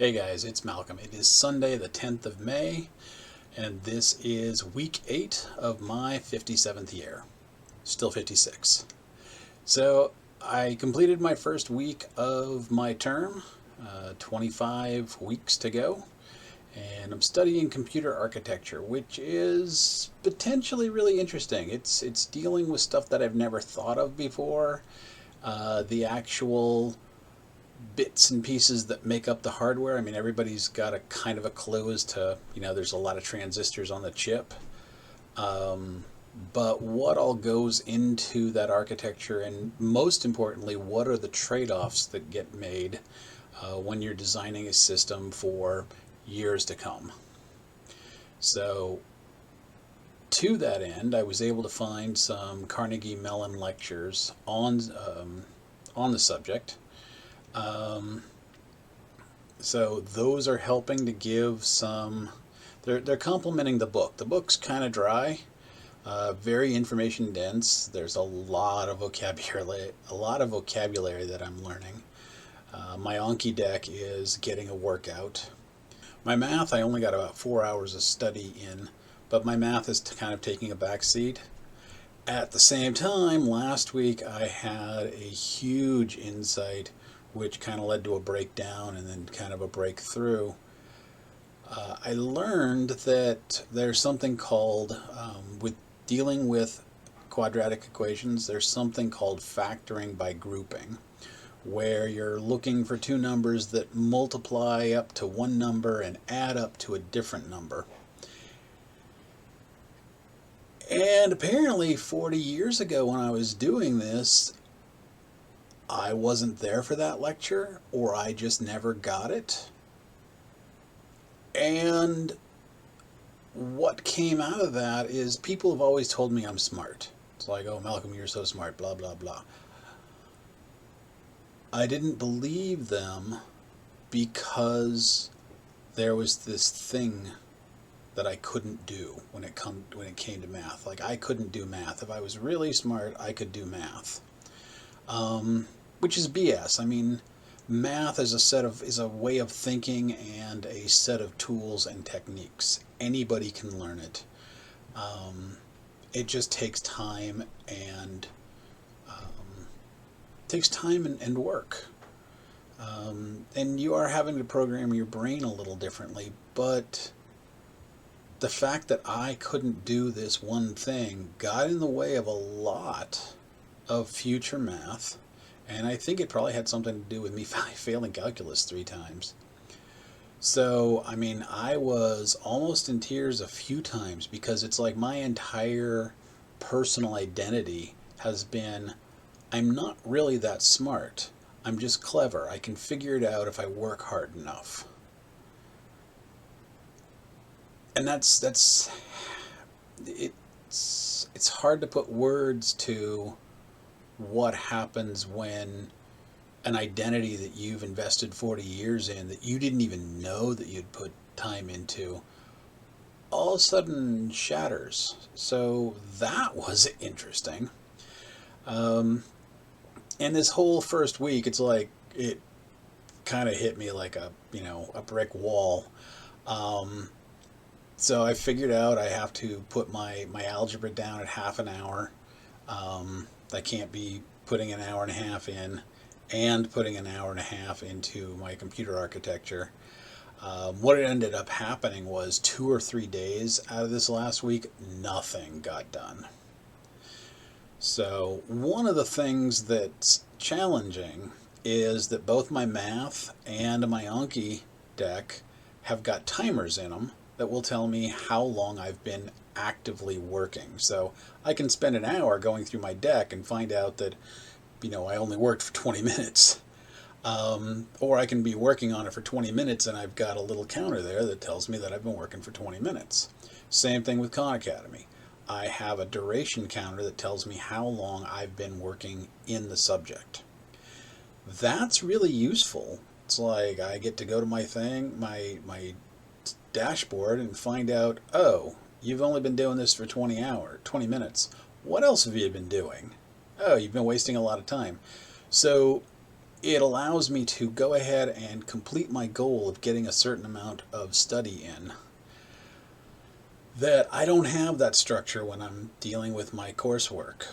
Hey guys, it's Malcolm. It is Sunday the 10th of May, and this is week 8 of my 57th year. Still 56. So I completed my first week of my term, 25 weeks to go, and I'm studying computer architecture, which is potentially really interesting. It's dealing with stuff that I've never thought of before. The actual bits and pieces that make up the hardware. I mean, everybody's got a kind of a clue as to, there's a lot of transistors on the chip. But what all goes into that architecture, and most importantly, what are the trade-offs that get made when you're designing a system for years to come? So, to that end, I was able to find some Carnegie Mellon lectures on the subject. So those are helping to give some. They're complementing the book. The book's kind of dry, very information dense. There's a lot of vocabulary, that I'm learning. My Anki deck is getting a workout. My math, I only got about 4 hours of study in, but my math is kind of taking a back seat. At the same time, last week I had a huge insight which kind of led to a breakdown and then kind of a breakthrough. I learned that there's something called, with dealing with quadratic equations, there's something called factoring by grouping, where you're looking for two numbers that multiply up to one number and add up to a different number. And apparently 40 years ago when I was doing this, I wasn't there for that lecture, or I just never got it. And what came out of that is people have always told me I'm smart. It's like, oh, Malcolm, you're so smart, blah, blah, blah. I didn't believe them because there was this thing that I couldn't do when it came to math. Like, I couldn't do math. If I was really smart, I could do math. Which is BS. I mean, math is a way of thinking and a set of tools and techniques. Anybody can learn it. It just takes time and work. And you are having to program your brain a little differently, but the fact that I couldn't do this one thing got in the way of a lot of future math. And I think it probably had something to do with me failing calculus 3 times. So, I mean, I was almost in tears a few times because it's like my entire personal identity has been, I'm not really that smart. I'm just clever. I can figure it out if I work hard enough. And it's hard to put words to what happens when an identity that you've invested 40 years in, that you didn't even know that you'd put time into, all of a sudden shatters. So that was interesting. And this whole first week, it's like it kind of hit me like a brick wall. So I figured out I have to put my algebra down at half an hour. I can't be putting an hour and a half in and putting an hour and a half into my computer architecture. What ended up happening was 2 or 3 days out of this last week, nothing got done. So one of the things that's challenging is that both my math and my Anki deck have got timers in them that will tell me how long I've been actively working. So I can spend an hour going through my deck and find out that, I only worked for 20 minutes. Or I can be working on it for 20 minutes and I've got a little counter there that tells me that I've been working for 20 minutes. Same thing with Khan Academy. I have a duration counter that tells me how long I've been working in the subject. That's really useful. It's like I get to go to my my dashboard and find out, oh, you've only been doing this for 20 minutes. What else have you been doing? Oh, you've been wasting a lot of time. So it allows me to go ahead and complete my goal of getting a certain amount of study in. That I don't have that structure when I'm dealing with my coursework.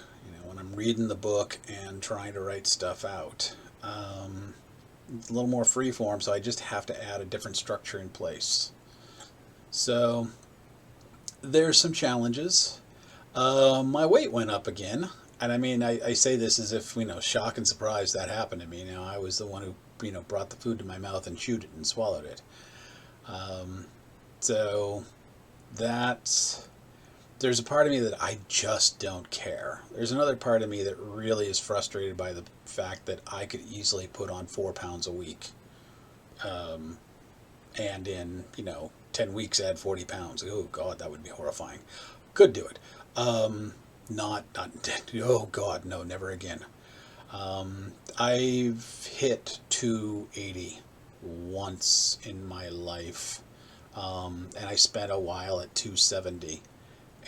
When I'm reading the book and trying to write stuff out. It's a little more free form, so I just have to add a different structure in place. So there's some challenges. My weight went up again. And I mean, I say this as if, shock and surprise that happened to me. I was the one who, brought the food to my mouth and chewed it and swallowed it. So there's a part of me that I just don't care. There's another part of me that really is frustrated by the fact that I could easily put on 4 pounds a week. And in, 10 weeks add 40 pounds. Oh, God, that would be horrifying. Could do it. Not, oh, God, no, never again. I've hit 280 once in my life. And I spent a while at 270.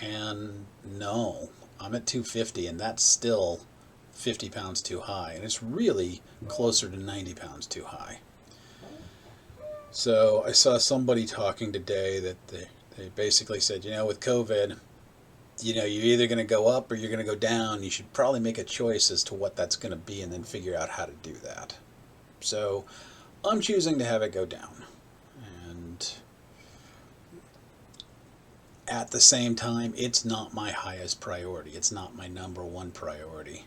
And no, I'm at 250, and that's still 50 pounds too high. And it's really closer to 90 pounds too high. So I saw somebody talking today that they basically said, with COVID, you're either going to go up or you're going to go down. You should probably make a choice as to what that's going to be and then figure out how to do that. So I'm choosing to have it go down. And at the same time, it's not my highest priority. It's not my number one priority.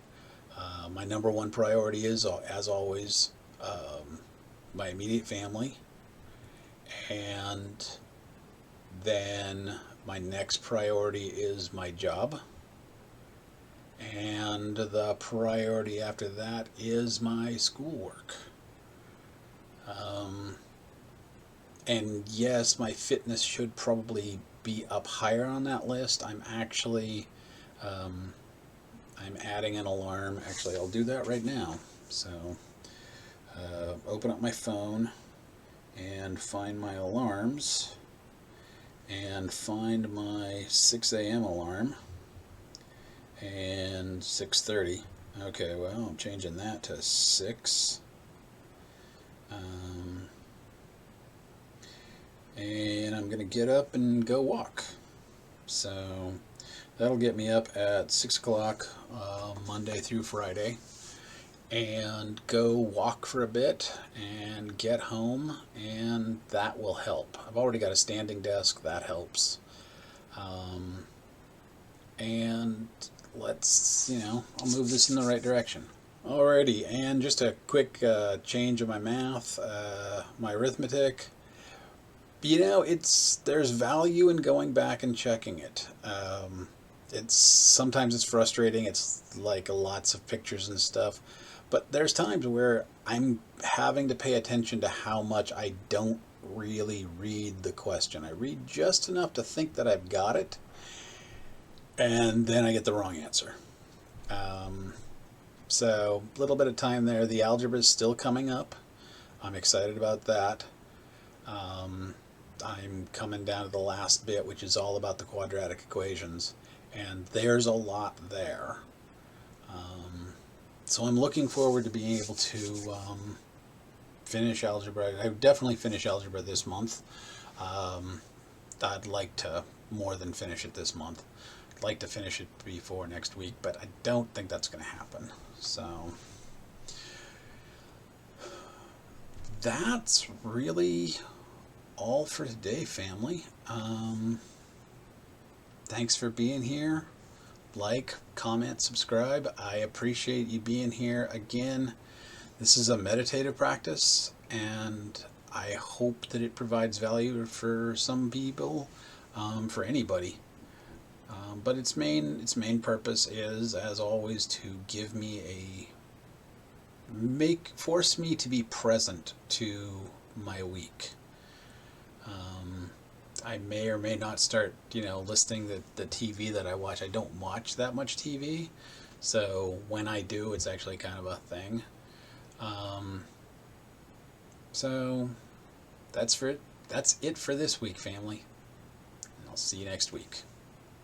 My number one priority is, as always, my immediate family. And then my next priority is my job. And the priority after that is my schoolwork. And yes, my fitness should probably be up higher on that list. I'm actually, I'm adding an alarm. Actually, I'll do that right now. So, open up my phone and find my alarms and find my 6 a.m. alarm and 6:30. Okay, well, I'm changing that to 6. And I'm going to get up and go walk. So that'll get me up at 6 o'clock Monday through Friday, and go walk for a bit and get home, and that will help. I've already got a standing desk, that helps. And let's, I'll move this in the right direction. Alrighty, and just a quick change of my math, my arithmetic. There's value in going back and checking it. Sometimes it's frustrating. It's like lots of pictures and stuff. But there's times where I'm having to pay attention to how much I don't really read the question. I read just enough to think that I've got it, and then I get the wrong answer. So a little bit of time there. The algebra is still coming up. I'm excited about that. I'm coming down to the last bit, which is all about the quadratic equations, and there's a lot there. So I'm looking forward to being able to finish algebra. I definitely finish algebra this month. I'd like to more than finish it this month. I'd like to finish it before next week, but I don't think that's going to happen. So that's really all for today, family. Thanks for being here. Like, comment, subscribe. I appreciate you being here again. This is a meditative practice, and I hope that it provides value for some people, for anybody. But its main purpose is, as always, to give me force me to be present to my week. I may or may not start, listing the TV that I watch. I don't watch that much TV, so when I do, it's actually kind of a thing. So that's it for this week, family. And I'll see you next week.